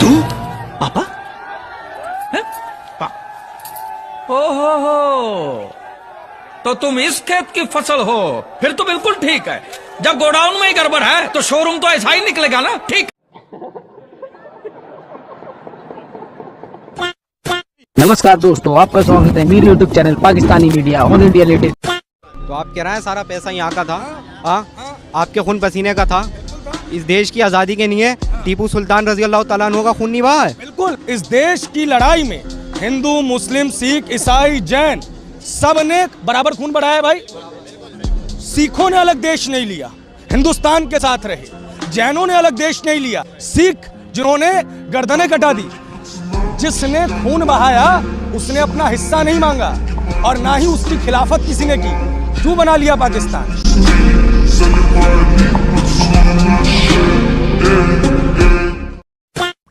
तू पापा है? हो तो तुम इस खेत की फसल हो, फिर तो बिल्कुल ठीक है। जब गोडाउन में ही गड़बड़ है तो शोरूम तो ऐसा ही निकलेगा ना। ठीक। नमस्कार दोस्तों, आपका स्वागत है मेरे YouTube channel Pakistani media all India latest. तो आप कह रहे हैं सारा पैसा यहाँ का था, आपके खून पसीने का था। इस देश की आज़ादी के लिए टीपू सुल्तान रजी अल्लाह तआला अन्हु का खून नहीं बहा है। बिल्कुल, इस देश की लड़ाई में हिंदू, मुस्लिम, सिख, ईसाई, जैन सब ने बराबर खून बढ़ाया है भाई। सिखों ने अलग देश नहीं लिया, हिंदुस्तान के साथ रहे। जैनों ने अलग देश नहीं लिया, सिख जिन्होंने गर्दनें कटा दी। जिसने खून बहाया उसने अपना हिस्सा नहीं मांगा और ना ही उसकी खिलाफत किसी ने की। क्यों बना लिया पाकिस्तान?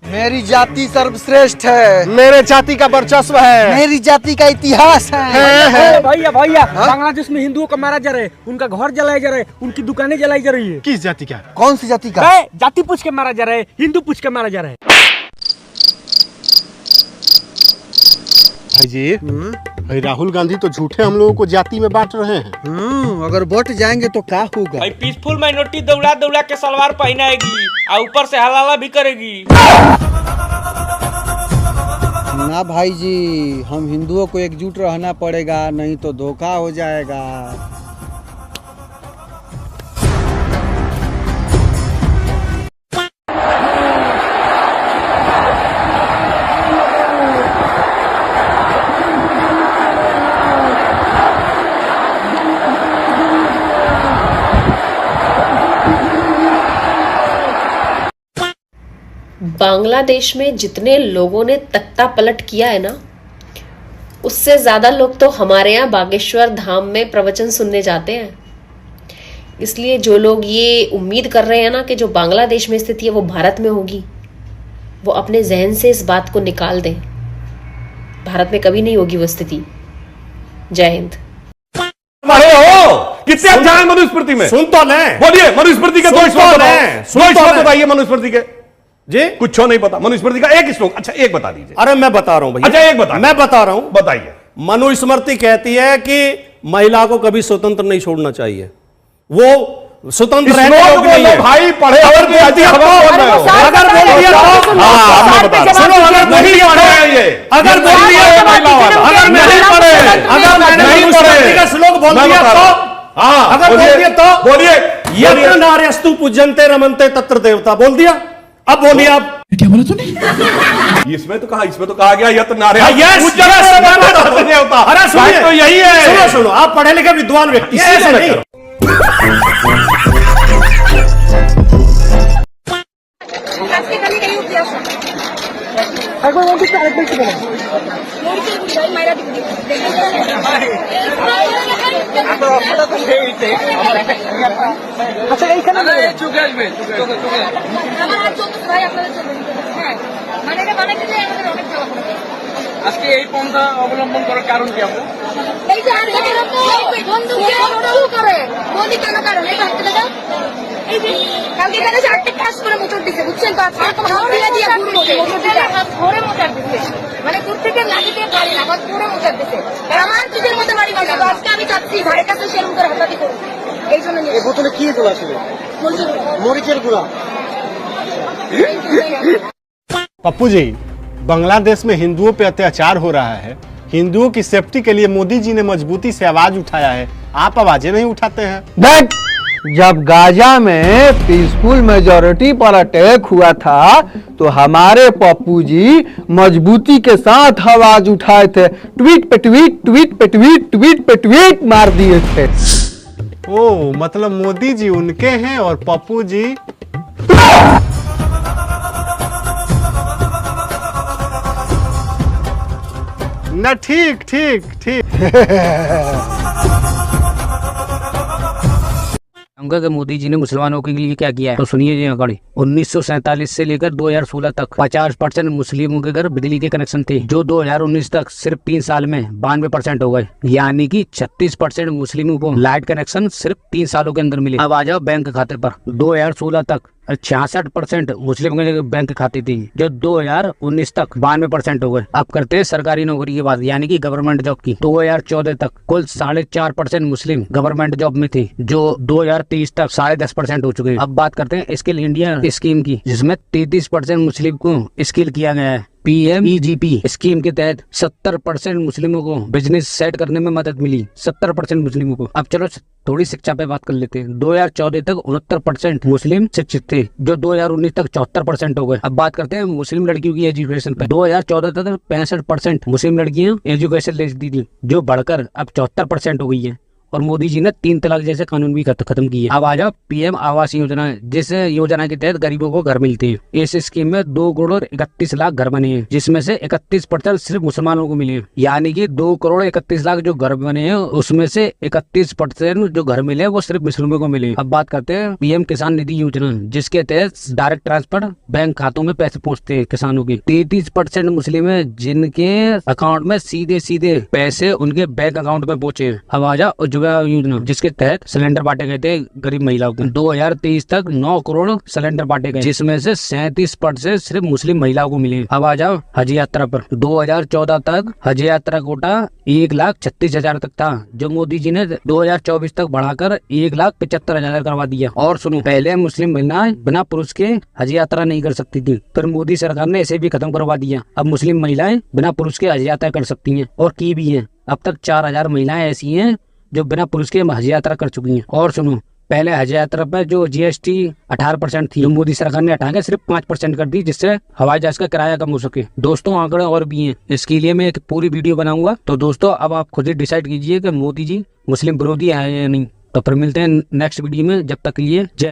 मेरी जाति सर्वश्रेष्ठ है, मेरे जाति का वर्चस्व है, मेरी जाति का इतिहास है। भैया बांग्लादेश में हिंदुओं का मारा जा रहा है, उनका घर जलाया जा रहा है, उनकी दुकानें जलाई जा रही है। किस जाति का? कौन सी जाति का? जाति पूछ के मारा जा रहा है, हिंदू पूछ के मारा जा रहा है। भाई जी, भाई राहुल गांधी तो झूठे हम लोगों को जाति में बांट रहे हैं। अगर वोट जाएंगे तो क्या होगा? भाई पीसफुल माइनॉरिटी दौड़ा दौड़ा के सलवार पहनाएगी और ऊपर से हलाला भी करेगी। ना भाई जी, हम हिंदुओं को एकजुट रहना पड़ेगा, नहीं तो धोखा हो जाएगा। बांग्लादेश में जितने लोगों ने तख्ता पलट किया है ना, उससे ज्यादा लोग तो हमारे यहाँ बागेश्वर धाम में प्रवचन सुनने जाते हैं। इसलिए जो लोग ये उम्मीद कर रहे हैं ना कि जो बांग्लादेश में स्थिति है वो भारत में होगी, वो अपने जहन से इस बात को निकाल दें। भारत में कभी नहीं होगी वो स्थिति। जय हिंद। कितने अच्छा है मनुस्मृति में? सुन तो लें, बोलिए मनुस्मृति के दो श्लोक बताइए। मनुस्मृति के जी कुछ नहीं पता। मनुस्मृति का एक श्लोक, अच्छा एक बता दीजिए। अरे मैं बता रहा हूं भैया। अच्छा एक बता, मैं बता रहा हूं, बताइए। मनुस्मृति कहती है कि महिला को कभी स्वतंत्र नहीं छोड़ना चाहिए। वो स्वतंत्र रहने योग्य नहीं है। भाई पढ़े अगर बोल दिया तो अगर नहीं पढ़े अगर नहीं पढ़े का श्लोक बोल दिया तो अगर बोल दिया तो बोलिए यत्र नार्यस्तु पूज्यन्ते रमन्ते तत्र देवता बोल दिया। अब बोलिए आप क्या बोला तूने? इसमें तो कहा गया यत्र नार्य देवता। अरे सुनिए, तो यही है। सुनो आप पढ़े लिखे विद्वान व्यक्ति नहीं। আচ্ছা এইখানে আজকে এই পন্থা অবলম্বন করার কারণ কি? আপনার এই যে বন্ধুকে করে মোদি কেন কারণ এই এই যে কালকে এখানে 4টা কাজ করে মোটর দিছে, বুঝছেন তো? আজকে ঘরে মোটর দিছে, মানে দূর থেকে লাগিয়ে পারি না, বাস ঘরে মোটর দিছে। আমার চুজের মতো বাড়ি বানাবো। আজকে আমি চাচ্ছি ভাইয়ের কাছে সেরকম করে হঠাৎই করবো। এই জন্য এই বোতলে কি তোলা ছিল? মরিচের গুঁড়া। पप्पू जी, बांग्लादेश में हिंदुओं पे अत्याचार हो रहा है। हिंदुओं की सेफ्टी के लिए मोदी जी ने मजबूती से आवाज उठाया है, आप आवाजें नहीं उठाते हैं। जब गाजा में पीसफुल मेजोरिटी पर अटैक हुआ था तो हमारे पप्पू जी मजबूती के साथ आवाज उठाए थे। ट्वीट पे ट्वीट, ट्वीट पे ट्वीट, ट्वीट पे ट्वीट मार दिए थे। ओ मतलब मोदी जी उनके हैं और पप्पू जी ना। ठीक ठीक ठीक। कि मोदी जी ने मुसलमानों के लिए क्या किया है तो सुनिए जी। अकड़ी 1947 से लेकर 2016 तक 50% मुस्लिमों के घर बिजली के कनेक्शन थे, जो 2019 तक सिर्फ 3 साल में 92% हो गए। यानी कि 36% मुस्लिमों को लाइट कनेक्शन सिर्फ 3 सालों के अंदर मिले। अब आ जाओ बैंक खाते पर। 2016 तक 66% मुस्लिम के बैंक खाते थी, जो 2019 तक 92% हो गए। अब करते हैं सरकारी नौकरी की बात, यानी कि गवर्नमेंट जॉब की। 2014 तक कुल 4.5% मुस्लिम गवर्नमेंट जॉब में थे, जो 2023 तक 10.5% हो चुके हैं। अब बात करते हैं स्किल इंडिया स्कीम की, जिसमें 33% मुस्लिम को स्किल किया गया है। PMEGP स्कीम के तहत 70% मुस्लिमों को बिजनेस सेट करने में मदद मिली, 70% मुस्लिमों को। अब चलो थोड़ी शिक्षा पे बात कर लेते हैं। 2014 तक 69% मुस्लिम शिक्षित थे, जो 2019 तक 74% हो गए। अब बात करते हैं मुस्लिम लड़कियों की एजुकेशन पे। 2014 तक 65% मुस्लिम लड़कियां एजुकेशन लेती थी, जो बढ़कर अब 74% हो गई है। और मोदी जी ने 3 तलाक जैसे कानून भी खत्म किए। अब आ जाओ PM आवास योजना, जिस योजना के तहत गरीबों को घर मिलते हैं। इस स्कीम में 2 करोड़ 31 लाख घर बने हैं, जिसमें से 31% सिर्फ मुसलमानों को मिले, यानी कि 2 करोड़ 31 लाख जो घर बने हैं, उसमें से 31% जो घर मिले वो सिर्फ मुस्लिमों को मिले। अब बात करते हैं PM किसान निधि योजना, जिसके तहत डायरेक्ट ट्रांसफर बैंक खातों में पैसे पहुँचते हैं किसानों के। 33% मुस्लिम है जिनके अकाउंट में सीधे पैसे उनके बैंक अकाउंट में पहुंचे। अब आ जाओ योजना, जिसके तहत सिलेंडर बांटे गए थे गरीब महिलाओं को। 2023 तक 9 करोड़ सिलेंडर बांटे गए, जिसमें से 37% सिर्फ मुस्लिम महिलाओं को मिले। अब आ जाओ हज यात्रा पर। 2014 तक हज यात्रा कोटा 1,36,000 तक था, जो मोदी जी ने 2024 तक बढ़ाकर 1,75,000 करवा दिया। और सुनो, पहले मुस्लिम महिलाएं बिना पुरुष के हज यात्रा नहीं कर सकती थी, फिर मोदी सरकार ने इसे भी खत्म करवा दिया। अब मुस्लिम महिलाएं बिना पुरुष के हज यात्रा कर सकती हैं, और की भी है। अब तक 4,000 महिलाएं ऐसी हैं जो बिना पुरुष के हज यात्रा कर चुकी हैं। और सुनो, पहले हज यात्रा पर जो GST 18% थी, जो मोदी सरकार ने हटा के सिर्फ 5% कर दी, जिससे हवाई जहाज का किराया कम हो सके। दोस्तों आंकड़े और भी हैं, इसके लिए मैं एक पूरी वीडियो बनाऊंगा। तो दोस्तों अब आप खुद ही डिसाइड कीजिए कि मोदी जी मुस्लिम विरोधी है या नहीं। तो फिर मिलते हैं नेक्स्ट वीडियो में, जब तक के लिए जय।